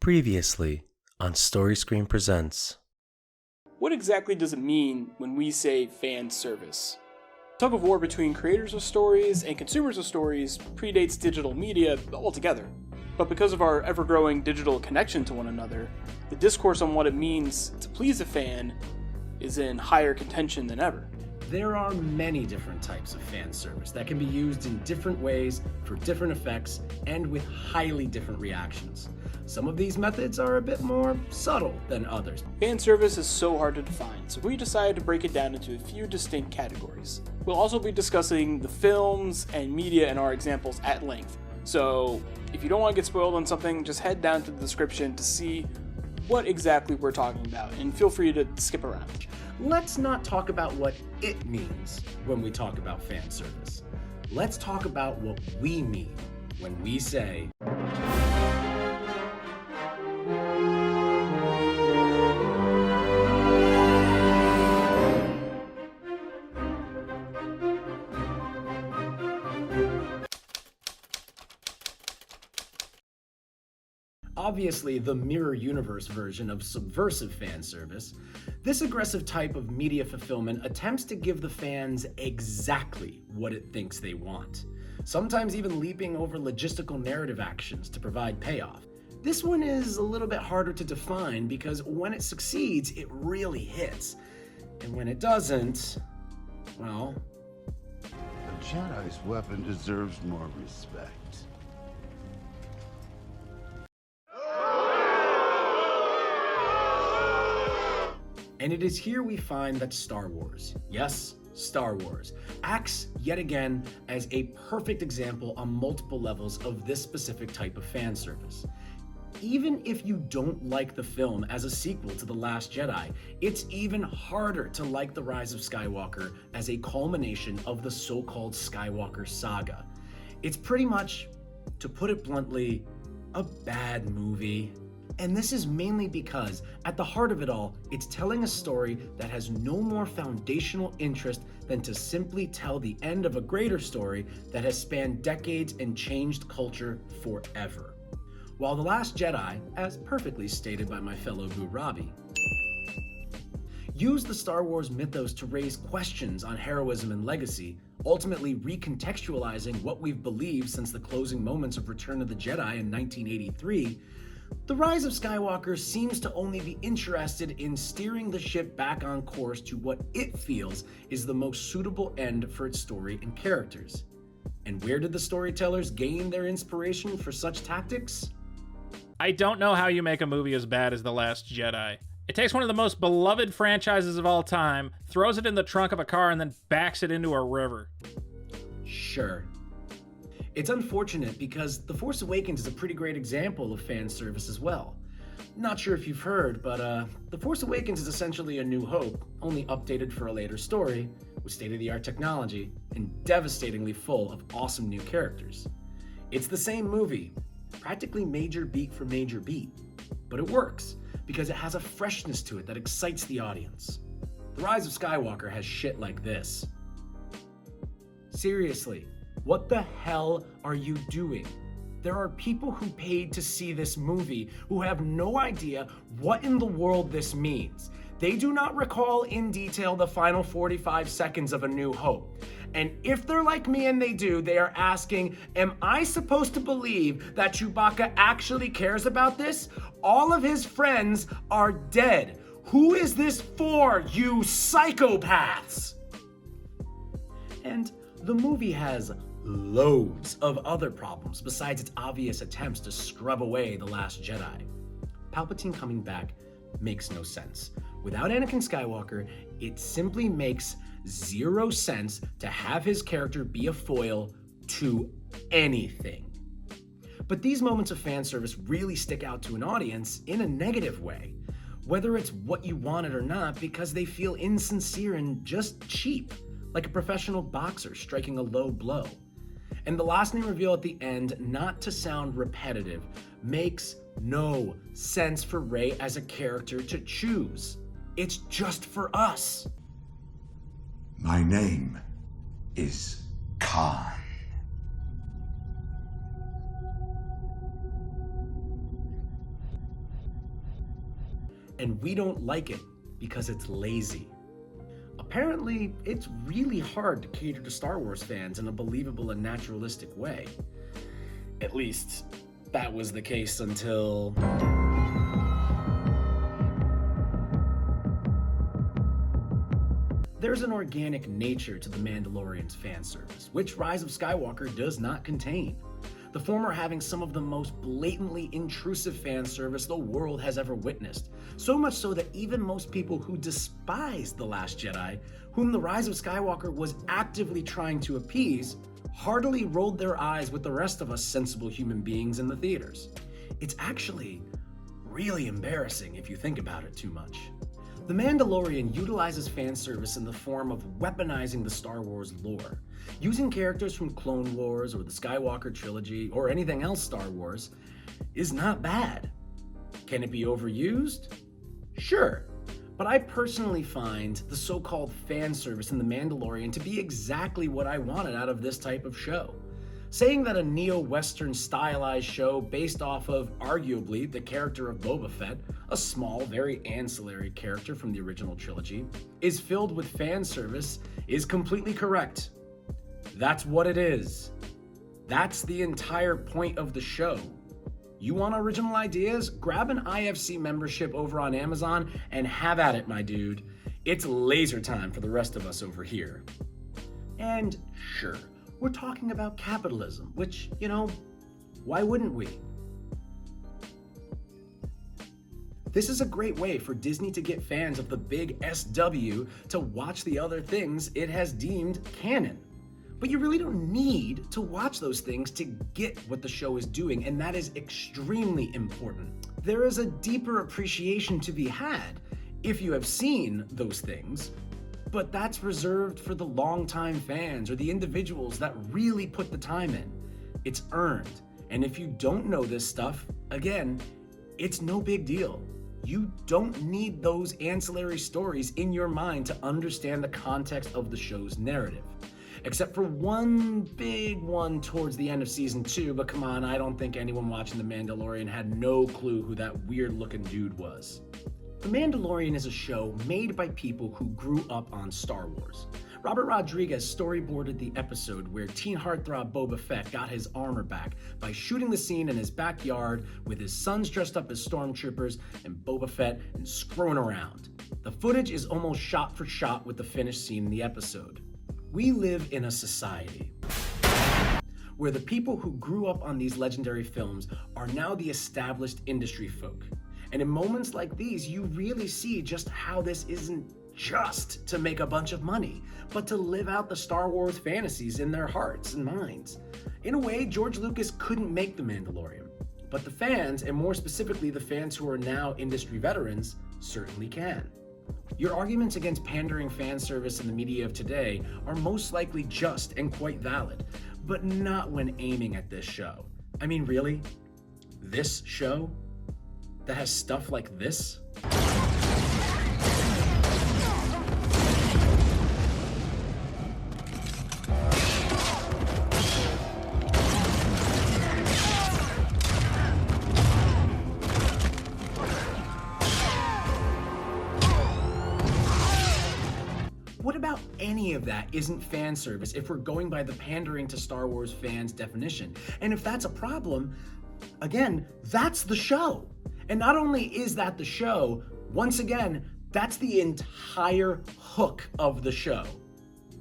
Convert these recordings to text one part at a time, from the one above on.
Previously on Story Screen Presents. What exactly does it mean when we say fan service? Tug of war between creators of stories and consumers of stories predates digital media altogether. But because of our ever-growing digital connection to one another, the discourse on what it means to please a fan is in higher contention than ever. There are many different types of fan service that can be used in different ways for different effects and with highly different reactions. Some of these methods are a bit more subtle than others. Fan service is so hard to define, so we decided to break it down into a few distinct categories. We'll also be discussing the films and media in our examples at length. So if you don't want to get spoiled on something, just head down to the description to see what exactly we're talking about, and feel free to skip around. Let's not talk about what it means when we talk about fan service. Let's talk about what we mean when we say obviously the mirror universe version of subversive fan service. This aggressive type of media fulfillment attempts to give the fans exactly what it thinks they want, sometimes even leaping over logistical narrative actions to provide payoff. This one is a little bit harder to define because when it succeeds, it really hits. And when it doesn't, well... A Jedi's weapon deserves more respect. And it is here we find that Star Wars, yes, Star Wars, acts yet again as a perfect example on multiple levels of this specific type of fan service. Even if you don't like the film as a sequel to The Last Jedi, it's even harder to like The Rise of Skywalker as a culmination of the so-called Skywalker saga. It's pretty much, to put it bluntly, a bad movie. And this is mainly because, at the heart of it all, it's telling a story that has no more foundational interest than to simply tell the end of a greater story that has spanned decades and changed culture forever. While The Last Jedi, as perfectly stated by my fellow boo Robby, used the Star Wars mythos to raise questions on heroism and legacy, ultimately recontextualizing what we've believed since the closing moments of Return of the Jedi in 1983, The Rise of Skywalker seems to only be interested in steering the ship back on course to what it feels is the most suitable end for its story and characters. And where did the storytellers gain their inspiration for such tactics? I don't know how you make a movie as bad as The Last Jedi. It takes one of the most beloved franchises of all time, throws it in the trunk of a car, and then backs it into a river. Sure. It's unfortunate because The Force Awakens is a pretty great example of fan service as well. Not sure if you've heard, but The Force Awakens is essentially A New Hope, only updated for a later story, with state-of-the-art technology, and devastatingly full of awesome new characters. It's the same movie, practically major beat for major beat, but it works because it has a freshness to it that excites the audience. The Rise of Skywalker has shit like this. Seriously. What the hell are you doing? There are people who paid to see this movie who have no idea what in the world this means. They do not recall in detail the final 45 seconds of A New Hope. And if they're like me and they do, they are asking, am I supposed to believe that Chewbacca actually cares about this? All of his friends are dead. Who is this for, you psychopaths? And the movie has loads of other problems besides its obvious attempts to scrub away The Last Jedi. Palpatine coming back makes no sense. Without Anakin Skywalker, it simply makes zero sense to have his character be a foil to anything. But these moments of fan service really stick out to an audience in a negative way, whether it's what you wanted or not, because they feel insincere and just cheap, like a professional boxer striking a low blow. And the last name reveal at the end, not to sound repetitive, makes no sense for Rey as a character to choose. It's just for us. My name is Khan. and we don't like it because it's lazy. Apparently, it's really hard to cater to Star Wars fans in a believable and naturalistic way. At least, that was the case until... There's an organic nature to the Mandalorian's fan service, which Rise of Skywalker does not contain. The former having some of the most blatantly intrusive fan service the world has ever witnessed. So much so that even most people who despise The Last Jedi, whom The Rise of Skywalker was actively trying to appease, heartily rolled their eyes with the rest of us sensible human beings in the theaters. It's actually really embarrassing if you think about it too much. The Mandalorian utilizes fan service in the form of weaponizing the Star Wars lore. Using characters from Clone Wars or the Skywalker trilogy or anything else Star Wars is not bad. Can it be overused? Sure, but I personally find the so-called fan service in The Mandalorian to be exactly what I wanted out of this type of show. Saying that a neo-Western stylized show based off of, arguably, the character of Boba Fett, a small, very ancillary character from the original trilogy, is filled with fan service is completely correct. That's what it is. That's the entire point of the show. You want original ideas? Grab an IFC membership over on Amazon and have at it, my dude. It's laser time for the rest of us over here. And sure, we're talking about capitalism, which, why wouldn't we? This is a great way for Disney to get fans of the big SW to watch the other things it has deemed canon. But you really don't need to watch those things to get what the show is doing, and that is extremely important. There is a deeper appreciation to be had if you have seen those things, but that's reserved for the longtime fans or the individuals that really put the time in. It's earned, and if you don't know this stuff, again, it's no big deal. You don't need those ancillary stories in your mind to understand the context of the show's narrative. Except for one big one towards the end of season 2, but come on, I don't think anyone watching The Mandalorian had no clue who that weird-looking dude was. The Mandalorian is a show made by people who grew up on Star Wars. Robert Rodriguez storyboarded the episode where teen heartthrob Boba Fett got his armor back by shooting the scene in his backyard with his sons dressed up as stormtroopers and Boba Fett and screwing around. The footage is almost shot for shot with the finished scene in the episode. We live in a society where the people who grew up on these legendary films are now the established industry folk. And in moments like these, you really see just how this isn't just to make a bunch of money, but to live out the Star Wars fantasies in their hearts and minds. In a way, George Lucas couldn't make The Mandalorian, but the fans, and more specifically the fans who are now industry veterans, certainly can. Your arguments against pandering fan service in the media of today are most likely just and quite valid, but not when aiming at this show. I mean, really? This show? That has stuff like this? What about any of that isn't fan service if we're going by the pandering to Star Wars fans definition? And if that's a problem, again, that's the show. And not only is that the show, once again, that's the entire hook of the show.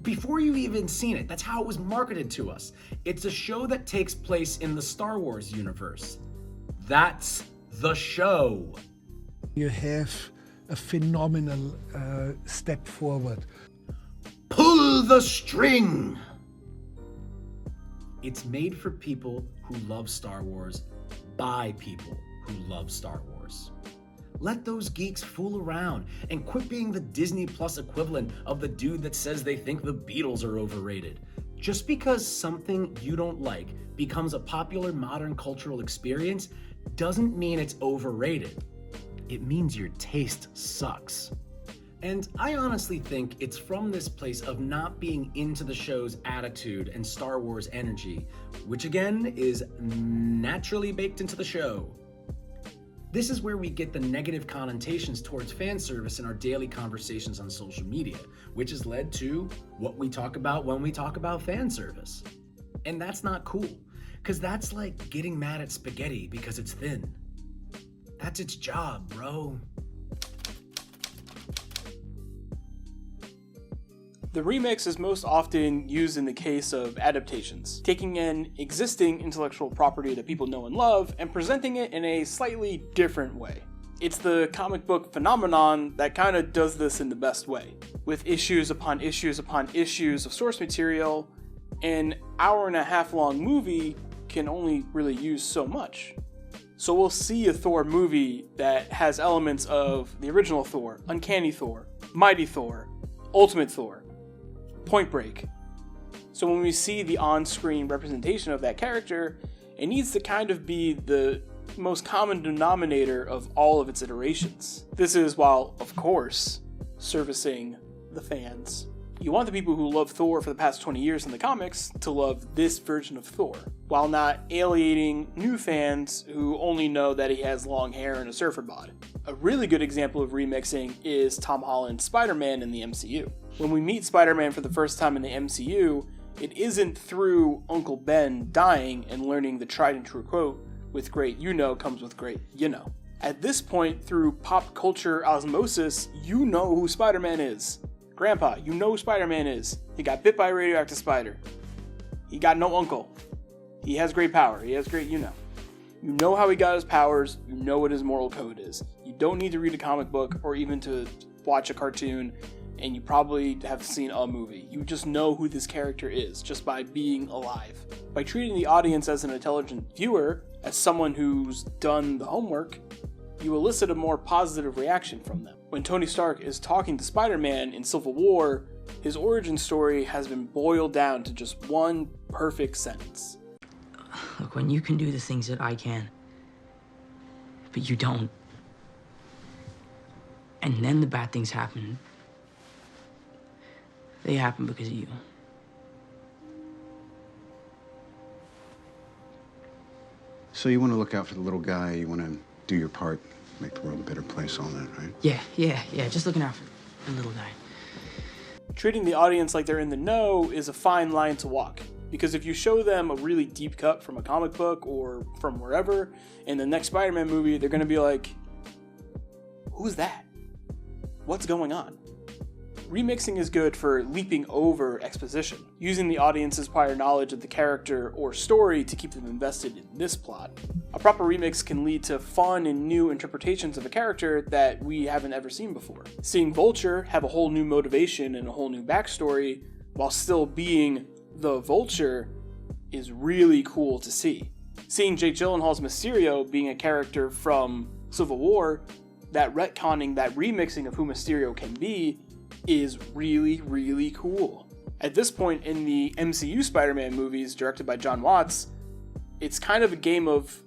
Before you've even seen it, that's how it was marketed to us. It's a show that takes place in the Star Wars universe. That's the show. You have a phenomenal step forward. Pull the string! It's made for people who love Star Wars by people who love Star Wars. Let those geeks fool around and quit being the Disney Plus equivalent of the dude that says they think the Beatles are overrated. Just because something you don't like becomes a popular modern cultural experience doesn't mean it's overrated. It means your taste sucks. And I honestly think it's from this place of not being into the show's attitude and Star Wars energy, which again is naturally baked into the show. This is where we get the negative connotations towards fan service in our daily conversations on social media, which has led to what we talk about when we talk about fan service. And that's not cool, because that's like getting mad at spaghetti because it's thin. That's its job, bro. The remix is most often used in the case of adaptations, taking an existing intellectual property that people know and love and presenting it in a slightly different way. It's the comic book phenomenon that kind of does this in the best way, with issues upon issues upon issues of source material. An hour-and-a-half long movie can only really use so much. So we'll see a Thor movie that has elements of the original Thor, Uncanny Thor, Mighty Thor, Ultimate Thor, Point Break. So when we see the on-screen representation of that character, it needs to kind of be the most common denominator of all of its iterations. This is while, of course, servicing the fans. You want the people who love Thor for the past 20 years in the comics to love this version of Thor, while not alienating new fans who only know that he has long hair and a surfer bod. A really good example of remixing is Tom Holland's Spider-Man in the MCU. When we meet Spider-Man for the first time in the MCU, it isn't through Uncle Ben dying and learning the tried and true quote, "With great you know comes with great you know." At this point, through pop culture osmosis, you know who Spider-Man is. Grandpa, you know who Spider-Man is. He got bit by a radioactive spider. He got no uncle. He has great power. He has great you know. You know how he got his powers. You know what his moral code is. You don't need to read a comic book or even to watch a cartoon, and you probably have seen a movie. You just know who this character is just by being alive. By treating the audience as an intelligent viewer, as someone who's done the homework, you elicit a more positive reaction from them. When Tony Stark is talking to Spider-Man in Civil War, his origin story has been boiled down to just one perfect sentence. Look, when you can do the things that I can, but you don't, and then the bad things happen, they happen because of you. So you want to look out for the little guy, you want to do your part, make the world a better place, all that, right? Yeah, just looking out for the little guy. Treating the audience like they're in the know is a fine line to walk, because if you show them a really deep cut from a comic book or from wherever, in the next Spider-Man movie, they're going to be like, who's that? What's going on? Remixing is good for leaping over exposition, using the audience's prior knowledge of the character or story to keep them invested in this plot. A proper remix can lead to fun and new interpretations of a character that we haven't ever seen before. Seeing Vulture have a whole new motivation and a whole new backstory while still being the Vulture is really cool to see. Seeing Jake Gyllenhaal's Mysterio being a character from Civil War, that retconning, that remixing of who Mysterio can be, is really, really cool. At this point in the MCU Spider-Man movies directed by John Watts, it's kind of a game of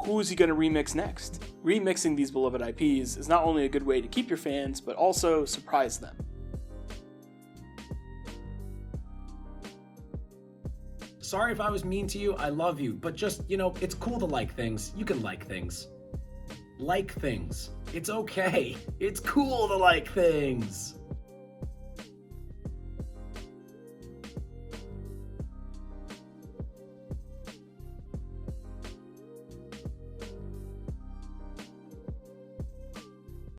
who's he going to remix next? Remixing these beloved IPs is not only a good way to keep your fans, but also surprise them. Sorry if I was mean to you, I love you, but just, it's cool to like things. You can like things. Like things. It's okay. It's cool to like things.